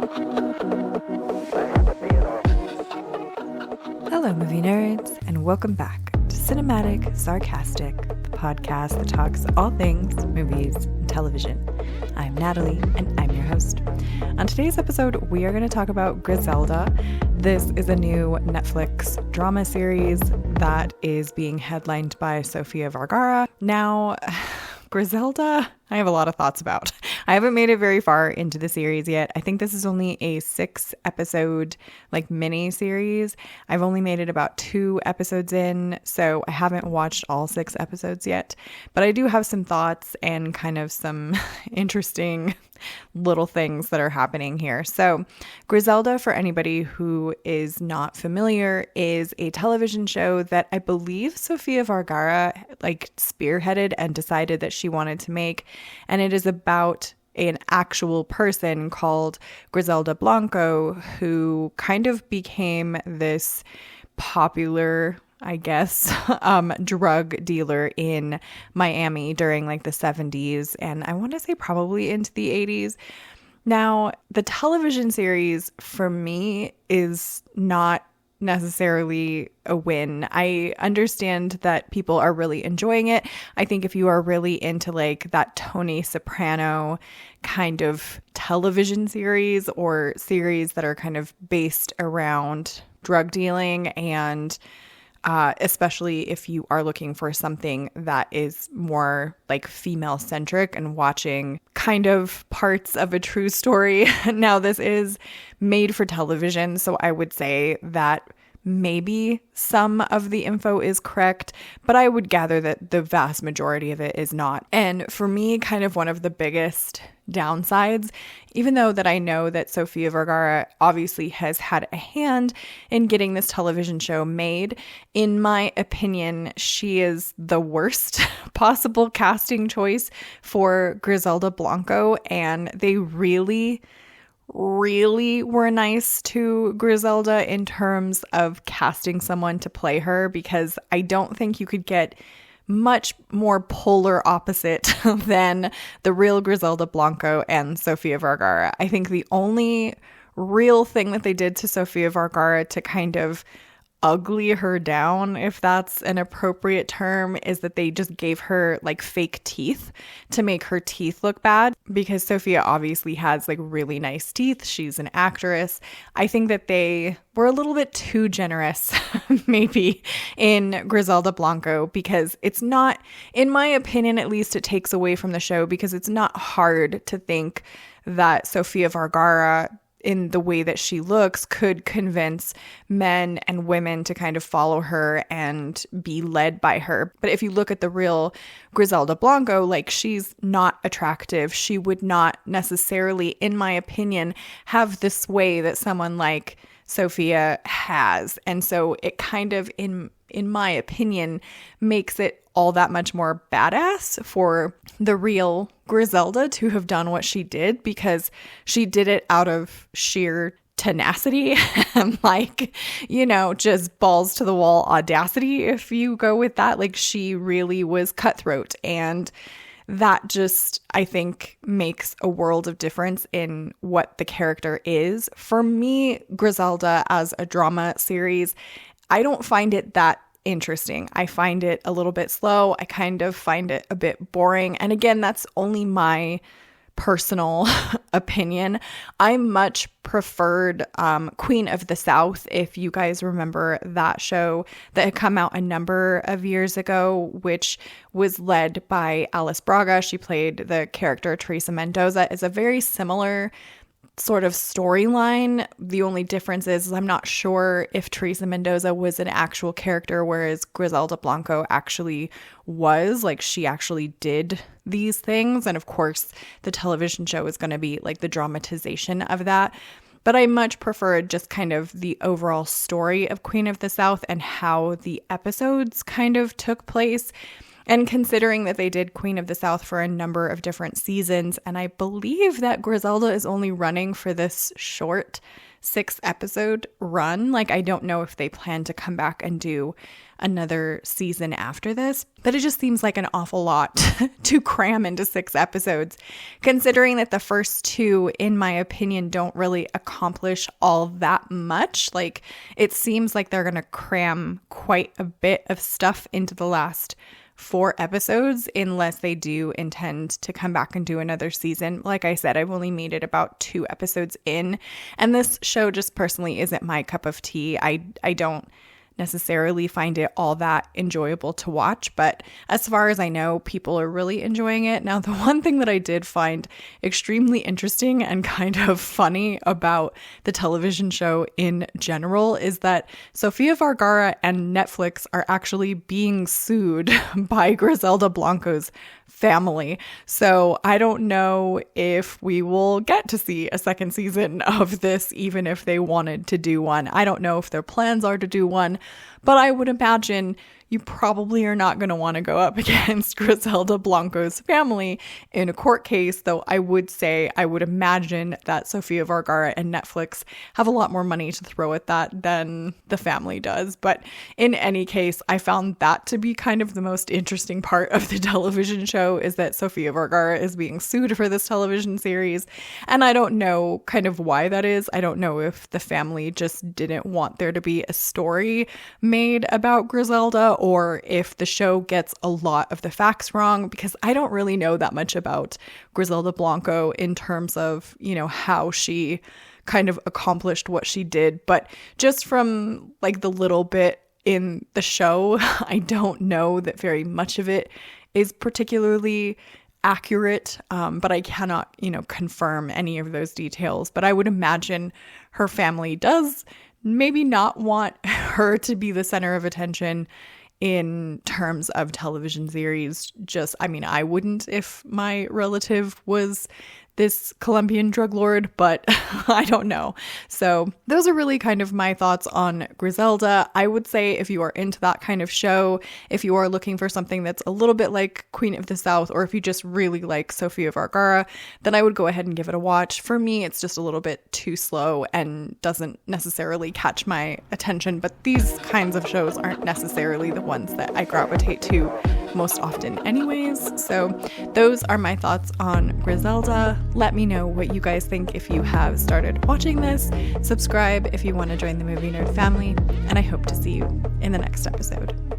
Hello, movie nerds, and welcome back to Cinematic Sarcastic, the podcast that talks all things movies and television. I'm Natalie, and I'm your host. On today's episode, we are going to talk about Griselda. This is a new Netflix drama series that is being headlined by Sofia Vergara. Now, Griselda, I have a lot of thoughts about. I haven't made it very far into the series yet. I think this is only a 6-episode mini series. I've only made it about 2 episodes in, so I haven't watched all 6 episodes yet. But I do have some thoughts and kind of some interesting little things that are happening here. So Griselda, for anybody who is not familiar, is a television show that I believe Sofia Vergara spearheaded and decided that she wanted to make. And it is about an actual person called Griselda Blanco, who kind of became this popular, I guess, drug dealer in Miami during the 70s, and I want to say probably into the 80s. Now, the television series for me is not necessarily a win. I understand that people are really enjoying it. I think if you are really into that Tony Soprano kind of television series, or series that are kind of based around drug dealing, and especially if you are looking for something that is more female centric and watching kind of parts of a true story. Now, this is made for television, so I would say that maybe some of the info is correct, but I would gather that the vast majority of it is not. And for me, kind of one of the biggest downsides, even though that I know that Sofia Vergara obviously has had a hand in getting this television show made, in my opinion, she is the worst possible casting choice for Griselda Blanco, and they really were nice to Griselda in terms of casting someone to play her, because I don't think you could get much more polar opposite than the real Griselda Blanco and Sofia Vergara. I think the only real thing that they did to Sofia Vergara to kind of ugly her down, if that's an appropriate term, is that they just gave her fake teeth to make her teeth look bad, because Sofia obviously has really nice teeth. She's an actress. I think that they were a little bit too generous maybe in Griselda Blanco, because it's not, in my opinion at least, it takes away from the show, because it's not hard to think that Sofia Vergara, in the way that she looks, could convince men and women to kind of follow her and be led by her. But if you look at the real Griselda Blanco, she's not attractive. She would not necessarily, in my opinion, have the sway that someone like Sofia has. And so it kind of, in my opinion, makes it all that much more badass for the real Griselda to have done what she did, because she did it out of sheer tenacity and just balls to the wall audacity, if you go with that. She really was cutthroat, and that just, I think, makes a world of difference in what the character is. For me, Griselda as a drama series, I don't find it that interesting. I find it a little bit slow. I kind of find it a bit boring. And again, that's only my personal opinion. I much preferred Queen of the South, if you guys remember that show that had come out a number of years ago, which was led by Alice Braga. She played the character Teresa Mendoza. It's a very similar sort of storyline. The only difference is I'm not sure if Teresa Mendoza was an actual character, whereas Griselda Blanco actually was. She actually did these things. And of course, the television show is going to be the dramatization of that. But I much preferred just kind of the overall story of Queen of the South and how the episodes kind of took place. And considering that they did Queen of the South for a number of different seasons, and I believe that Griselda is only running for this short 6-episode run. Like, I don't know if they plan to come back and do another season after this, but it just seems like an awful lot to cram into 6 episodes, considering that the first 2, in my opinion, don't really accomplish all that much. Like, it seems like they're going to cram quite a bit of stuff into the last 4 episodes, unless they do intend to come back and do another season. Like I said, I've only made it about 2 episodes in, and this show just personally isn't my cup of tea. I don't necessarily find it all that enjoyable to watch, but as far as I know, people are really enjoying it. Now, the one thing that I did find extremely interesting and kind of funny about the television show in general is that Sofia Vergara and Netflix are actually being sued by Griselda Blanco's family. So I don't know if we will get to see a second season of this, even if they wanted to do one. I don't know if their plans are to do one, but I would imagine you probably are not going to want to go up against Griselda Blanco's family in a court case, though I would imagine that Sofia Vergara and Netflix have a lot more money to throw at that than the family does. But in any case, I found that to be kind of the most interesting part of the television show, is that Sofia Vergara is being sued for this television series. And I don't know kind of why that is. I don't know if the family just didn't want there to be a story made about Griselda, or if the show gets a lot of the facts wrong, because I don't really know that much about Griselda Blanco in terms of, how she kind of accomplished what she did. But just from like the little bit in the show, I don't know that very much of it is particularly accurate, but I cannot, confirm any of those details. But I would imagine her family does maybe not want her to be the center of attention in terms of television series. I wouldn't if my relative was this Colombian drug lord, but I don't know. So those are really kind of my thoughts on Griselda. I would say if you are into that kind of show, if you are looking for something that's a little bit like Queen of the South, or if you just really like Sofia Vergara, then I would go ahead and give it a watch. For me, it's just a little bit too slow and doesn't necessarily catch my attention, but these kinds of shows aren't necessarily the ones that I gravitate to most often anyways. So those are my thoughts on Griselda. Let me know what you guys think if you have started watching this. Subscribe if you want to join the Movie Nerd family, and I hope to see you in the next episode.